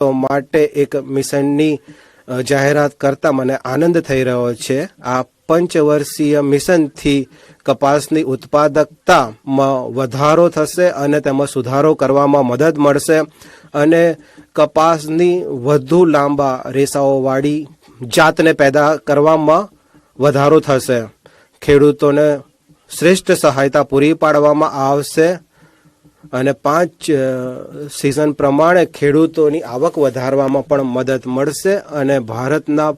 માટે એક મિશનની જાહેરાત કરતા મને આનંદ થઈ રહ્યો છે. આ પંચવર્ષીય મિશનથી કપાસની ઉત્પાદકતામાં વધારો થશે અને તેમાં સુધારો કરવામાં મદદ મળશે અને કપાસની વધુ લાંબા રેસાઓવાળી જાતને પેદા કરવામાં વધારો થશે. ખેડૂતોને શ્રેષ્ઠ સહાયતા પૂરી પાડવામાં આવશે અને 5 સિઝન પ્રમાણે ખેડૂતોની આવક વધારવામાં પણ મદદ મળશે અને ભારતના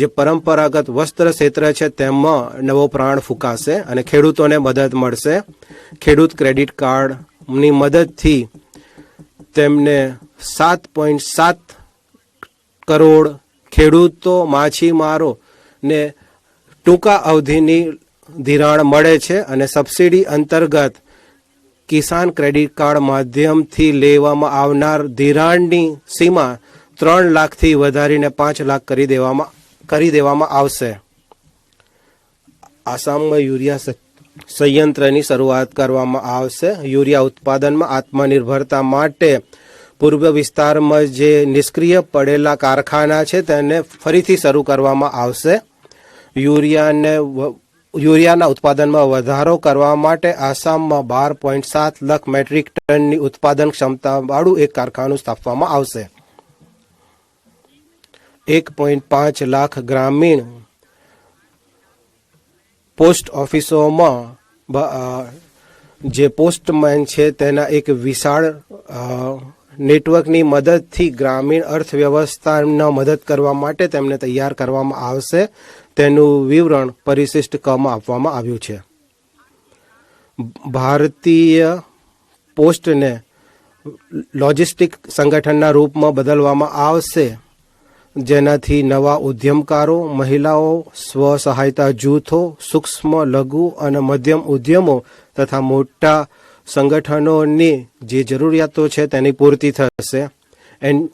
જે પરંપરાગત વસ્ત્ર ક્ષેત્ર છે તેમાં નવો પ્રાણ ફૂંકાશે અને ખેડૂતોને મદદ મળશે. ખેડૂત ક્રેડિટ કાર્ડની મદદથી તેમને 7.7 કરોડ ખેડૂતો માછીમારોને ટૂંકા અવધિની ધિરાણ મળે છે અને સબસિડી અંતર્ગત કિસાન ક્રેડિટ કાર્ડ માધ્યમથી લેવામાં આવનાર ધિરાણની સીમા 3 લાખથી વધારીને 5 લાખ કરી દેવામાં આવશે. આસામમાં યુરિયા સંયંત્રની શરૂઆત કરવામાં આવશે. યુરિયા ઉત્પાદનમાં આત્મનિર્ભરતા માટે પૂર્વ વિસ્તારમાં જે નિષ્ક્રિય પડેલા કારખાના છે તેને ફરીથી શરૂ કરવામાં આવશે. યુરિયાના ઉત્પાદનમાં વધારો કરવા માટે આસામમાં 12.7 લાખ મેટ્રિક ટનની ઉત્પાદન ક્ષમતાવાળું એક કારખાનું સ્થાપવામાં આવશે. 1.5 લાખ ગ્રામીણ પોસ્ટ ઓફિસોમાં જે પોસ્ટમેન છે તેના એક વિશાળ નેટવર્કની મદદથી ગ્રામીણ અર્થવ્યવસ્થાને મદદ કરવા માટે તેમને તૈયાર કરવામાં આવશે. તેનું વિવરણ પરિશિષ્ટ કમાં આપવામાં આવ્યું છે. ભારતીય પોસ્ટને લોજિસ્ટિક સંગઠનના રૂપમાં બદલવામાં આવશે, જેનાથી નવા ઉદ્યમકારો, મહિલાઓ, સ્વસહાયતા જૂથો, સૂક્ષ્મ, લઘુ અને મધ્યમ ઉદ્યમો તથા મોટા સંગઠનોની જે જરૂરિયાતો છે તેની પૂર્તિ થશે.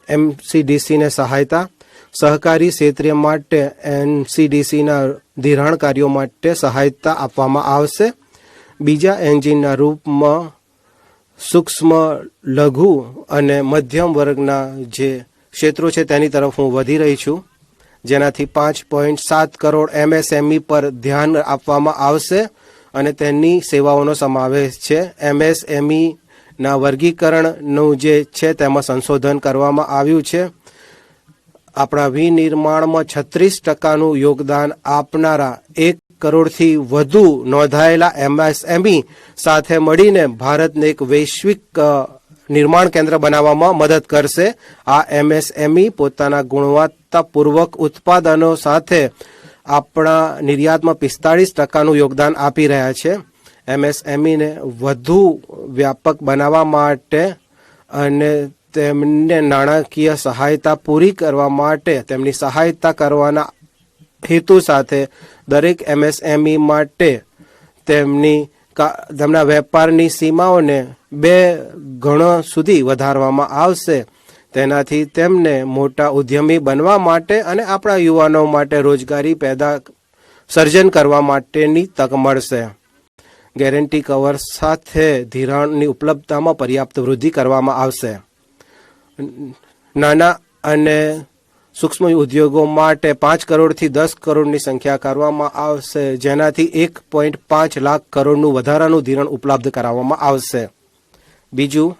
એમસીડીસીને સહાયતા સહકારી ક્ષેત્ર માટે એનસીડીસીના ધિરાણ કાર્યો માટે સહાયતા આપવામાં આવશે. બીજા એન્જિનના રૂપમાં સૂક્ષ્મ, લઘુ અને મધ્યમ વર્ગના જે ક્ષેત્રો છે તેની તરફ હું વધી રહી છું, જેનાથી 5.7 કરોડ એમએસએમઈ પર ધ્યાન આપવામાં આવશે અને તેની સેવાઓનો સમાવેશ છે. એમએસએમઈના વર્ગીકરણનું જે છે તેમાં સંશોધન કરવામાં આવ્યું છે. આપણા વિનિર્માણમાં 36% યોગદાન આપનારા 1 કરોડથી વધુ નોંધાયેલા એમએસએમઈ સાથે મળીને ભારતને એક વૈશ્વિક નિર્માણ કેન્દ્ર બનાવવામાં મદદ કરશે. આ એમએસએમઈ પોતાના ગુણવત્તાપૂર્વક ઉત્પાદનો સાથે આપણા નિર્યાતમાં 45%નું યોગદાન આપી રહ્યા છે. એમએસએમઈને વધુ વ્યાપક બનાવવા માટે અને તેમને નાણાકીય સહાયતા પૂરી કરવા માટે તેમની સહાયતા કરવાના હેતુ સાથે દરેક એમએસએમઈ માટે તેમના વેપારની સીમાઓને 2 ગણો સુધી વધારવામાં આવશે. તેનાથી તેમને મોટા ઉદ્યમી બનવા માટે અને આપણા યુવાનો માટે રોજગારી સર્જન કરવા માટેની તક મળશે. ગેરંટી કવર સાથે ધિરાણની ઉપલબ્ધતામાં પર્યાપ્ત વૃદ્ધિ કરવામાં આવશે. નાના અને સૂક્ષ્મ ઉદ્યોગો માટે 5 કરોડથી 10 કરોડની સંખ્યા કરવામાં આવશે, જેનાથી 1.5 લાખ કરોડનું વધારાનું ધિરાણ ઉપલબ્ધ કરાવવામાં આવશે. બીજું,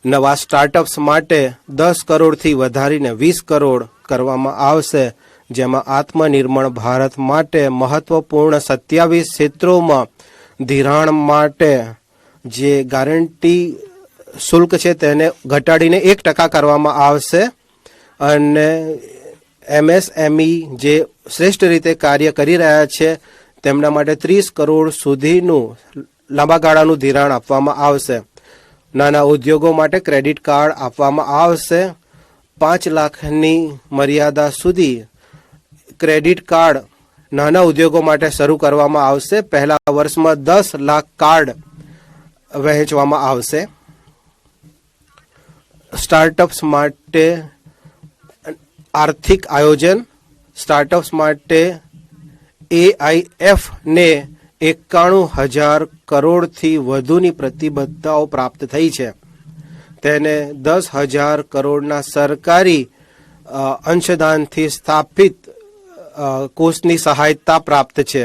નવા સ્ટાર્ટઅપ્સ માટે 10 કરોડથી વધારીને 20 કરોડ કરવામાં આવશે, જેમાં આત્મનિર્ભર ભારત માટે મહત્વપૂર્ણ 27 ક્ષેત્રોમાં ધિરાણ માટે જે ગારંટી શુલ્ક છે તેને ઘટાડીને 1% કરવામાં આવશે અને એમએસએમઈ જે શ્રેષ્ઠ રીતે કાર્ય કરી રહ્યા છે તેમના માટે 30 કરોડ સુધીનું લાંબા ગાળાનું ધિરાણ આપવામાં આવશે. નાના ઉદ્યોગો માટે ક્રેડિટ કાર્ડ આપવામાં આવશે. 5 લાખની મર્યાદા સુધી ક્રેડિટ કાર્ડ નાના ઉદ્યોગો માટે શરૂ કરવામાં આવશે. પહેલા વર્ષમાં 10 લાખ કાર્ડ વહેંચવામાં આવશે. સ્ટાર્ટઅપ્સ માટે આર્થિક આયોજન. સ્ટાર્ટઅપ્સ માટે એઆઈએફને 91,000 કરોડથી વધુની પ્રતિબદ્ધતાઓ પ્રાપ્ત થઈ છે. તેને 10,000 કરોડના સરકારી અંશદાનથી સ્થાપિત કોષની સહાયતા પ્રાપ્ત છે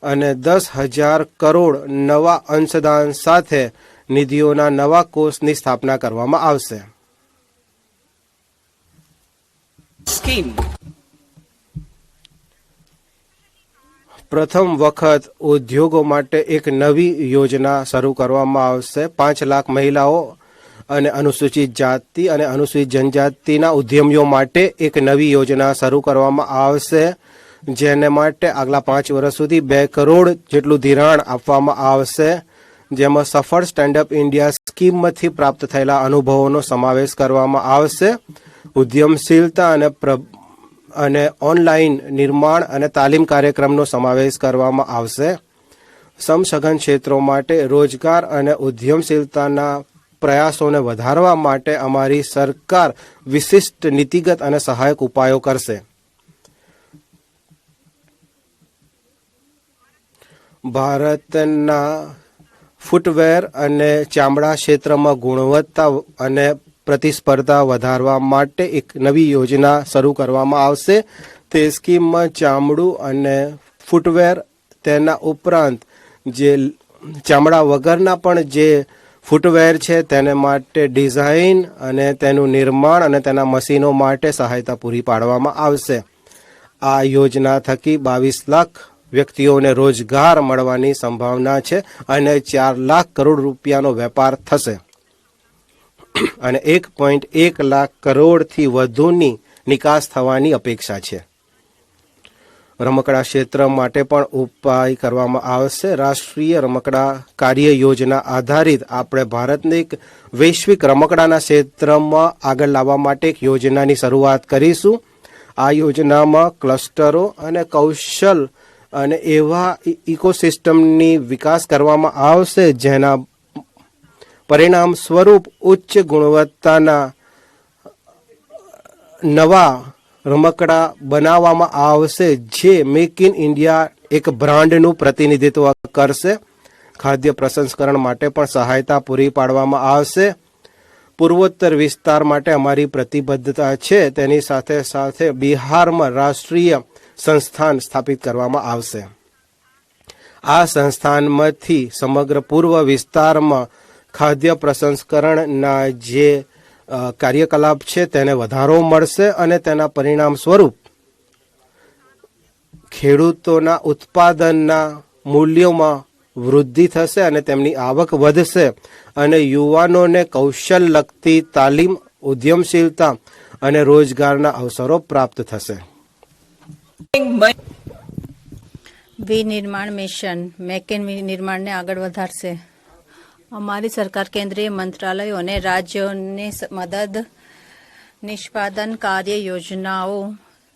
અને 10,000 કરોડ નવા અંશદાન સાથે નિધિઓના નવા કોષની સ્થાપના કરવામાં આવશે. પ્રથમ વખત ઉદ્યોગો માટે એક નવી યોજના શરૂ કરવામાં આવશે. 5 લાખ મહિલાઓ અને અનુસૂચિત જાતિ અને અનુસૂચિત જનજાતિના ઉદ્યમીઓ માટે એક નવી યોજના શરૂ કરવામાં આવશે, જેને માટે આગલા 5 વર્ષ સુધી 2 કરોડ જેટલું ધિરાણ આપવામાં આવશે, જેમાં સફળ સ્ટેન્ડઅપ ઇન્ડિયા સ્કીમમાંથી પ્રાપ્ત થયેલા અનુભવોનો સમાવેશ કરવામાં આવશે. ઉદ્યમશીલતા અને ઓનલાઈન નિર્માણ અને તાલીમ કાર્યક્રમનો સમાવેશ કરવામાં આવશે. સમસઘન ક્ષેત્રો માટે રોજગાર અને ઉદ્યમશીલતાના પ્રયાસોને વધારવા માટે અમારી સરકાર વિશિષ્ટ નીતિગત અને સહાયક ઉપાયો કરશે. ભારતના ફૂટવેર અને ચામડા ક્ષેત્રમાં ગુણવત્તા અને પ્રતિસ્પર્ધા વધારવા માટે એક નવી યોજના શરૂ કરવામાં આવશે. તે સ્કીમમાં ચામડું અને ફૂટવેર, તેના ઉપરાંત જે ચામડા વગરના પણ જે ફૂટવેર છે તેને માટે ડિઝાઇન અને તેનું નિર્માણ અને તેના મશીનો માટે સહાયતા પૂરી પાડવામાં આવશે. આ યોજના થકી 22 લાખ વ્યક્તિઓને રોજગાર મળવાની સંભાવના છે અને 4 લાખ કરોડ રૂપિયાનો વેપાર થશે અને 1.1 લાખ કરોડથી વધુની નિકાસ થવાની અપેક્ષા છે. રમકડા ક્ષેત્ર માટે પણ ઉપાય કરવામાં આવશે. રાષ્ટ્રીય રમકડા કાર્ય યોજના આધારિત આપણે ભારતને એક વૈશ્વિક રમકડાના ક્ષેત્રમાં આગળ લાવવા માટે એક યોજનાની શરૂઆત કરીશું. આ યોજનામાં ક્લસ્ટરો અને કૌશલ અને એવા ઇકોસિસ્ટમની વિકાસ કરવામાં આવશે, જેના પરિણામ સ્વરૂપ ઉચ્ચ ગુણવત્તાના નવા રમકડા બનાવવામાં આવશે, જે મેક ઇન ઇન્ડિયા એક બ્રાન્ડનું પ્રતિનિધિત્વ કરશે. ખાદ્ય પ્રસંસ્કરણ માટે પણ સહાયતા પૂરી પાડવામાં આવશે. પૂર્વોત્તર વિસ્તાર માટે અમારી પ્રતિબદ્ધતા છે. તેની સાથે સાથે બિહારમાં રાષ્ટ્રીય સંસ્થાન સ્થાપિત કરવામાં આવશે. આ સંસ્થાનમાંથી સમગ્ર પૂર્વ વિસ્તારમાં ખાદ્ય પ્રસંસ્કરણના જે કાર્યકલાપ છે તેને વધારો મળશે અને તેના પરિણામ સ્વરૂપ ખેડૂતોના ઉત્પાદનના મૂલ્યોમાં વૃદ્ધિ થશે અને તેમની આવક વધશે અને યુવાનોને કૌશલ લગતી તાલીમ, ઉદ્યમશીલતા અને રોજગારના અવસરો પ્રાપ્ત થશે. વિનિર્માણ મિશન મેક ઇન નિર્માણને આગળ વધારશે. અમારી સરકાર કેન્દ્રીય મંત્રાલયો અને રાજ્યોને મદદ, નિષ્પાદન કાર્ય યોજનાઓ,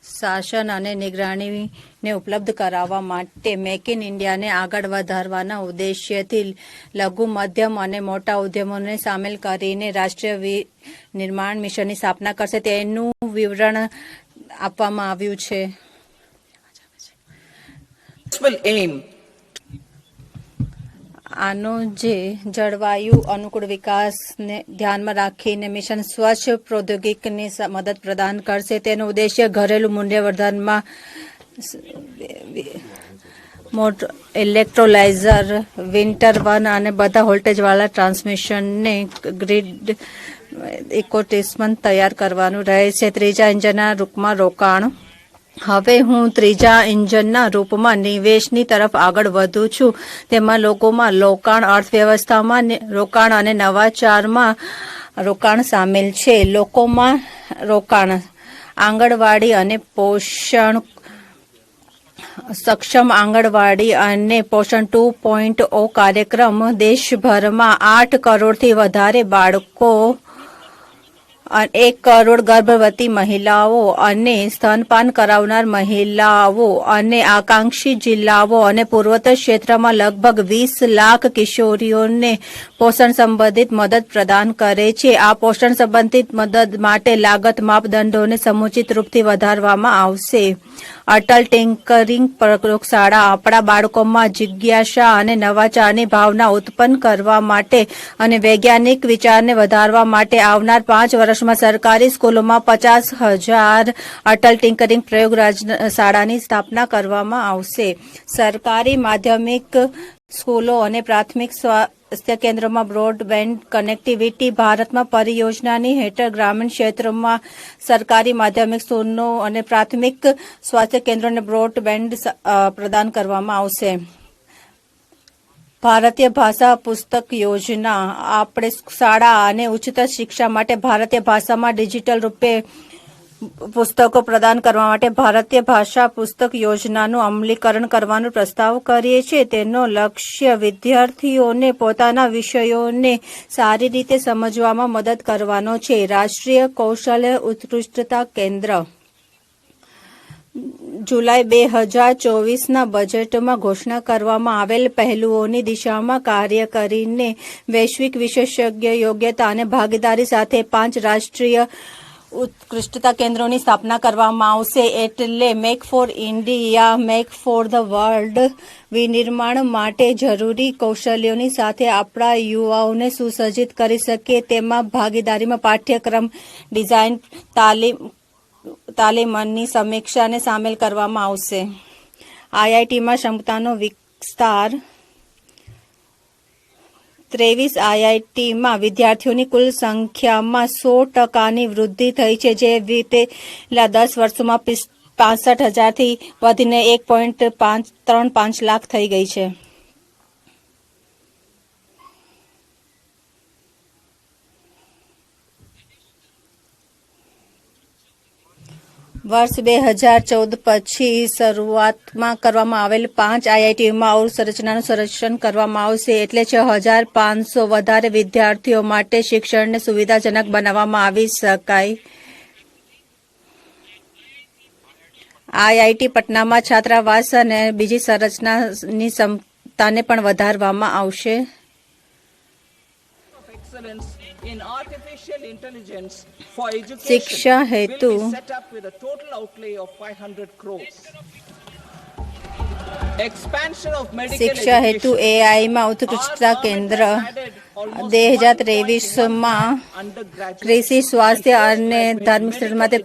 શાસન અને નિગરાણીને ઉપલબ્ધ કરાવવા માટે મેક ઇન ઇન્ડિયાને આગળ વધારવાના ઉદ્દેશ્યથી લઘુ, મધ્યમ અને મોટા ઉદ્યમોને સામેલ કરીને રાષ્ટ્રીય નિર્માણ મિશનની સ્થાપના કરશે. તેનું વિવરણ આપવામાં આવ્યું છે. આનો જે જળવાયુ અનુકૂળ વિકાસને ધ્યાનમાં રાખીને મિશન સ્વચ્છ પ્રૌદ્યોગિકની મદદ પ્રદાન કરશે. તેનો ઉદ્દેશ્ય ઘરેલું મૂલ્યવર્ધનમાં ઇલેક્ટ્રોલાઇઝર, વિન્ટર વન અને બધા વોલ્ટેજવાળા ટ્રાન્સમિશનને ગ્રીડ ઇકોસિસ્ટમ તૈયાર કરવાનું રહે છે. ત્રીજા એન્જિનના રૂપમાં રોકાણ. હવે હું ત્રીજા એન્જિનના રૂપમાં નિવેશની તરફ આગળ વધું છું. તેમાં લોકોમાં રોકાણ, અર્થવ્યવસ્થામાં રોકાણ અને નવાચારમાં રોકાણ સામેલ છે. લોકોમાં રોકાણ, આંગણવાડી અને પોષણ સક્ષમ આંગણવાડી અને પોષણ 2.0 કાર્યક્રમ દેશભરમાં 8 કરોડથી વધારે બાળકો 1 કરોડ ગર્ભવતી મહિલાઓ અને સ્તનપાન કરાવનાર મહિલાઓ અને આકાંક્ષી જિલ્લાઓ અને પૂર્વોત્તર ક્ષેત્રમાં લગભગ 20 લાખ કિશોરીઓને પોષણ સંબંધિત મદદ પ્રદાન કરે છે. આ પોષણ સંબંધિત મદદ માટે લાગત માપદંડોને સમુચિત રૂપથી વધારવામાં આવશે. અટલ ટિંકરિંગ પ્રયોગશાળા આપણા બાળકોમાં જિજ્ઞાસા અને નવાચારની ભાવના ઉત્પન્ન કરવા માટે અને વૈજ્ઞાનિક વિચારને વધારવા માટે આવનાર 5 વર્ષમાં સરકારી સ્કૂલોમાં 50,000 અટલ ટિંકરિંગ પ્રયોગશાળાની સ્થાપના કરવામાં આવશે. સરકારી માધ્યમિક સ્કૂલો અને પ્રાથમિક સ્વાસ્થ્ય કેન્દ્રોમાં બ્રોડબેન્ડ કનેક્ટિવિટી ભારતમાં પરિયોજનાની હેઠળ ગ્રામીણ ક્ષેત્રોમાં સરકારી માધ્યમિક સ્કૂલો અને પ્રાથમિક સ્વાસ્થ્ય કેન્દ્રોને બ્રોડબેન્ડ પ્રદાન કરવામાં આવશે. ભારતીય ભાષા પુસ્તક યોજના આપણે શાળા અને ઉચ્ચતર શિક્ષા માટે ભારતીય ભાષામાં ડિજિટલ રૂપે પુસ્તકો પ્રદાન કરવા માટે ભારતીય ભાષા પુસ્તક યોજનાનું અમલીકરણ કરવાનો પ્રસ્તાવ કરીએ છીએ. તેનો લક્ષ્ય વિદ્યાર્થીઓને પોતાના વિષયોને સારી રીતે સમજવામાં મદદ કરવાનો છે. રાષ્ટ્રીય કૌશલ્ય ઉત્કૃષ્ટતા કેન્દ્ર જુલાઈ 2024ના બજેટમાં ઘોષણા કરવામાં આવેલ પહેલુઓની દિશામાં કાર્ય કરીને વૈશ્વિક વિશેષજ્ઞ યોગ્યતા અને ભાગીદારી સાથે 5 રાષ્ટ્રીય ઉત્કૃષ્ટતા કેન્દ્રોની સ્થાપના કરવામાં આવશે. એટલે make for India, make for the world વિનિર્માણ માટે જરૂરી કૌશલ્યોની સાથે આપણા યુવાઓને સુસજ્જિત કરી શકે. તેમાં ભાગીદારીમાં પાઠ્યક્રમ ડિઝાઇન, તાલીમની સમીક્ષાને સામેલ કરવામાં આવશે. આઈઆઈટીમાં ક્ષમતાનો વિસ્તાર 23 આઈઆઈટીમાં વિદ્યાર્થીઓની કુલ સંખ્યામાં 100%ની વૃદ્ધિ થઈ છે, જે વિતેલા 10 વર્ષોમાં 65,000થી વધીને 1.35 લાખ થઈ ગઈ છે. વર્ષ 2014 પછી શરૂઆતમાં કરવામાં આવેલ 5 આઈઆઈટીઓમાં અવસંરચનાનું સંરક્ષણ કરવામાં આવશે. એટલે 6,500 વધારે વિદ્યાર્થીઓ માટે શિક્ષણને સુવિધાજનક બનાવવામાં આવી શકાય. આઈઆઈટી પટનામાં છાત્રાવાસ અને બીજી સંરચનાની ક્ષમતાને પણ વધારવામાં આવશે. In artificial intelligence for education शिक्षा हेतु will be set up with a total outlay of 500 crores. Expansion of medical શિક્ષા હેતુ education. એઆઈમાં ઉત્કૃષ્ટતા કેન્દ્ર 2023માં undergraduate કૃષિ, સ્વાસ્થ્ય અને ધાર્મિક ક્ષેત્ર માટે